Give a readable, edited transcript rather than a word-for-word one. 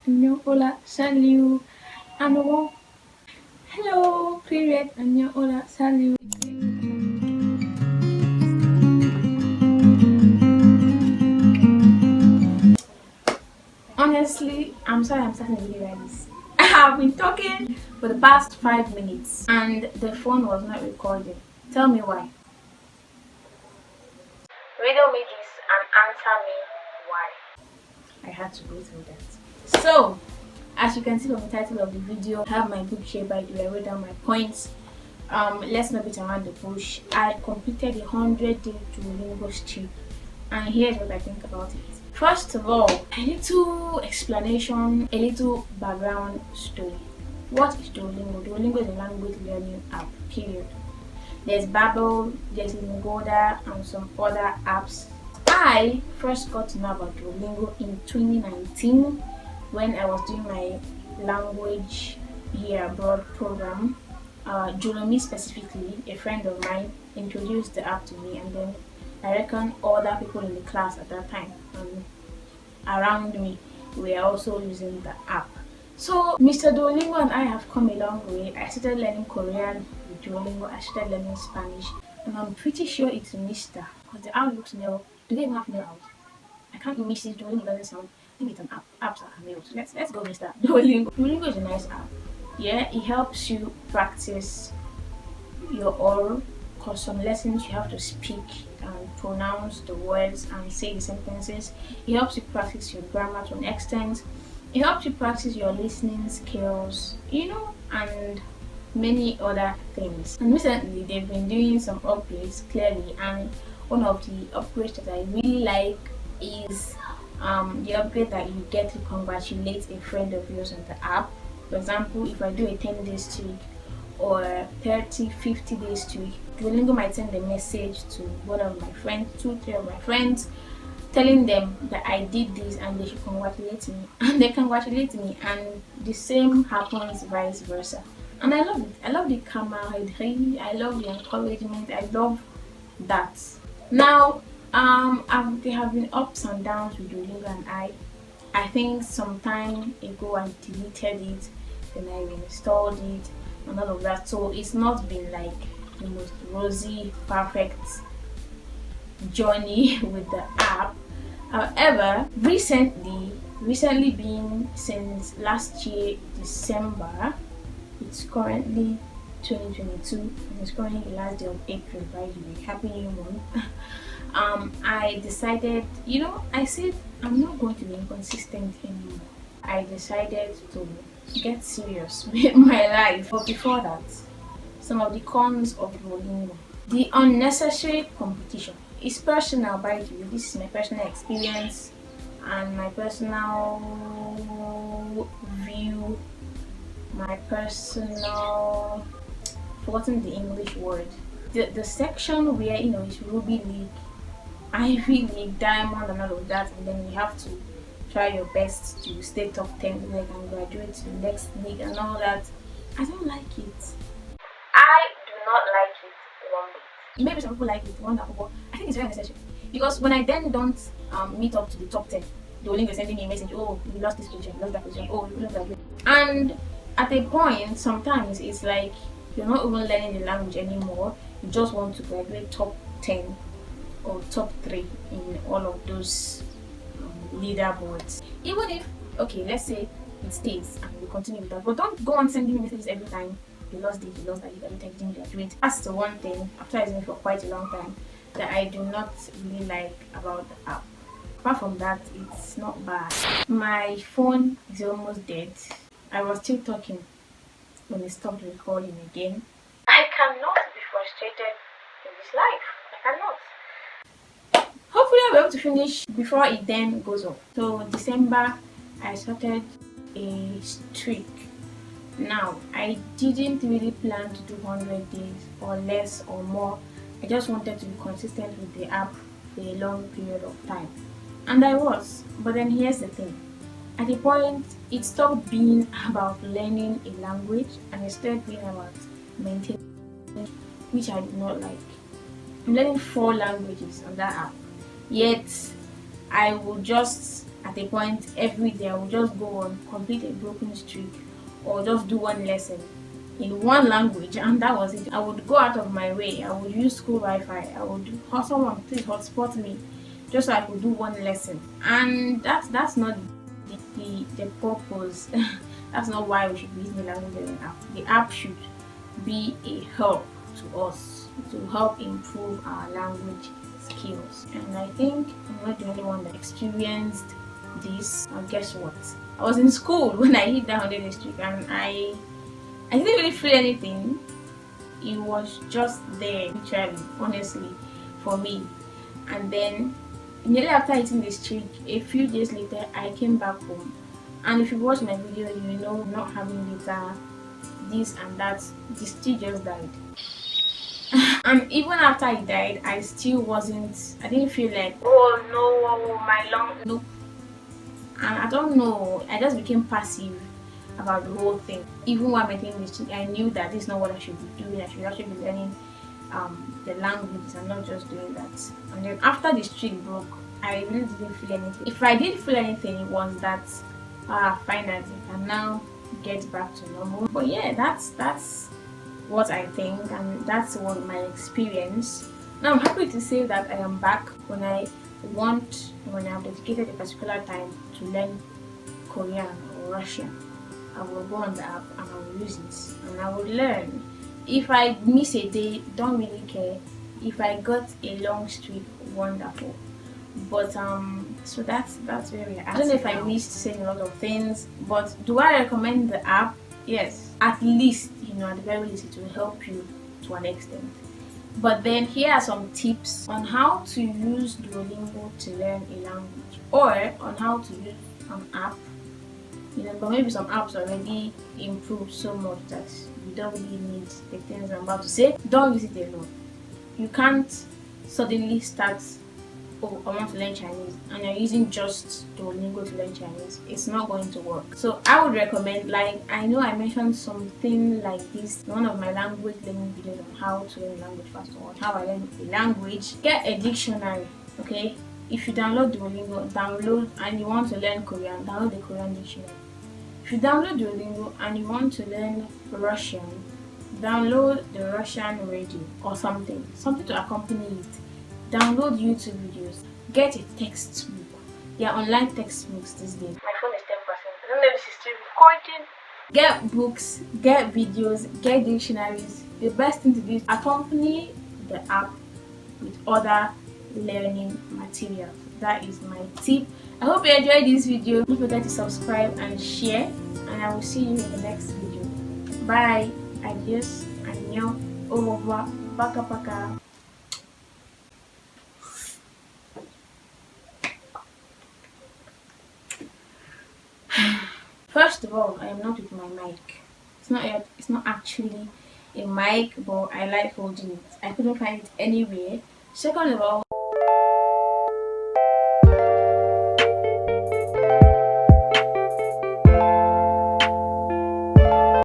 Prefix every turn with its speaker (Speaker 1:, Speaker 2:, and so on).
Speaker 1: 안녕, hola, salut, ano. Hello, привет, 안녕, hola, salut. Honestly, I'm sorry I'm starting the video like this. I have been talking for the past 5 minutes and the phone was not recording. Tell me why. Riddle me this and answer me why. I had to go through that. So, as you can see from the title of the video, I have my book here by the way. I wrote down my points. Let's not beat around the bush. I completed a 100-day Duolingo streak, and here's what I think about it. First of all, a little explanation, a little background story. What is Duolingo? Duolingo is a language learning app, period. There's Babbel, there's Lingoda, and some other apps. I first got to know about Duolingo in 2019 when I was doing my language year abroad program. Julomi specifically, a friend of mine, introduced the app to me, and then I reckon other people in the class at that time around me were also using the app. So Mr. Duolingo and I have come a long way. I started learning Korean with Duolingo, I started learning Spanish, and I'm pretty sure it's Mr. because the owl looks male. Do they even have male owls? I can't miss this. Duolingo doesn't sound. I think it's an app. Apps are males. Let's go, Mr. Duolingo. Duolingo is a nice app. Yeah, it helps you practice your oral, because some lessons you have to speak and pronounce the words and say the sentences. It helps you practice your grammar to an extent. It helps you practice your listening skills, and many other things. And recently they've been doing some upgrades clearly, and one of the upgrades that I really like is the upgrade that you get to congratulate a friend of yours on the app. For example, if I do a 10-day streak or 30, 50 days streak, Duolingo might send a message to one of my friends, two, three of my friends, telling them that I did this and they should congratulate me. And they congratulate me, and the same happens vice versa. And I love it. I love the camaraderie. I love the encouragement. I love that. Now, there have been ups and downs with Duolingo and I think some time ago I deleted it, then I reinstalled it, and all of that. So it's not been like the most rosy, perfect journey with the app. However, recently being since last year December, it's currently 2022 and it's currently the last day of April, by the way. Happy New Month. I decided, I said I'm not going to be inconsistent anymore. I decided to get serious with my life. But before that, some of the cons of Duolingo. The unnecessary competition. It's personal, by the way. This is my personal experience and my personal view, my personal, forgotten the English word. The section where it's Ruby League, Ivy League, Diamond, and all of that, and then you have to try your best to stay top 10 so you can graduate to the next league and all that. I don't like it. I do not like it one bit. Maybe some people like it, wonderful, but I think it's very necessary because when I then don't meet up to the top 10, Duolingo is sending me a message, oh, you lost this position, you lost that position, oh, you lost that position. And at a point, sometimes it's like you're not even learning the language anymore, you just want to graduate top 10 or top 3 in all of those leaderboards. Even if, okay, let's say it stays and we continue with that, but don't go on sending messages every time you lost this, you lost that, you didn't graduate. That's the one thing, after using it for quite a long time, that I do not really like about the app. Apart from that, it's not bad. My phone is almost dead. I was still talking when it stopped recording again. I cannot be frustrated in this life. I cannot. Hopefully I'll be able to finish before it then goes off. So December I started a streak. Now I didn't really plan to do 100 days or less or more. I just wanted to be consistent with the app for a long period of time. And I was. But then here's the thing. At a point it stopped being about learning a language and it started being about maintaining, which I did not like. I'm learning 4 languages on that app. Yet I will just at a point every day I would just go on, complete a broken streak, or just do one lesson in one language, and that was it. I would go out of my way, I would use school Wi-Fi, I would have someone please hotspot me just so I could do one lesson. And that's not the purpose. That's not why we should be using the language learning app. The app should be a help to us to help improve our language skills. And I think I'm not the only one that experienced this. And guess what? I was in school when I hit that 100 streak, and I didn't really feel anything. It was just there, literally, honestly, for me. And then nearly after hitting the streak, a few days later, I came back home. And if you watch my video, you know, not having data, this and that, the streak just died. And even after it died, I didn't feel like, oh no, my long, no. And I don't know, I just became passive about the whole thing. Even while maintaining this streak, I knew that this is not what I should be doing. I should actually be learning the languages and not just doing that. And then after the streak broke, I really didn't feel anything. If I did feel anything, it was that finally I can now get back to normal. But yeah, that's what I think, and that's what my experience. Now I'm happy to say that I am back. When I've dedicated a particular time to learn Korean or Russian, I will go on the app and I will use it and I will learn. If I miss a day, don't really care. If I got a long streak, wonderful. But so that's where we are. I don't know if I missed saying a lot of things, but do I recommend the app? Yes, at least, at the very least, it will help you to an extent. But then here are some tips on how to use Duolingo to learn a language, or on how to use an app. But maybe some apps already improved so much that you don't really need the things I'm about to say. Don't use it alone. You can't suddenly start, oh, I want to learn Chinese, and you're using just Duolingo to learn Chinese. It's not going to work. So I would recommend, like, I know I mentioned something like this in one of my language learning videos on how to learn language fast, or how I learn a language. Get a dictionary, okay? If you download Duolingo, and you want to learn Korean, download the Korean dictionary. If you download Duolingo and you want to learn Russian, download the Russian radio or something to accompany it. Download YouTube videos. Get a textbook. There are online textbooks these days. My phone is 10%. I don't know if this is still recording. Get books, get videos, get dictionaries. The best thing to do is accompany the app with other learning materials. That is my tip. I hope you enjoyed this video. Don't forget to subscribe and share, and I will see you in the next video. Bye. Adios. Annyeong. Au revoir. Paka paka. First of all, I am not with my mic. It's not actually a mic, but I like holding it. I couldn't find it anywhere. Second of all,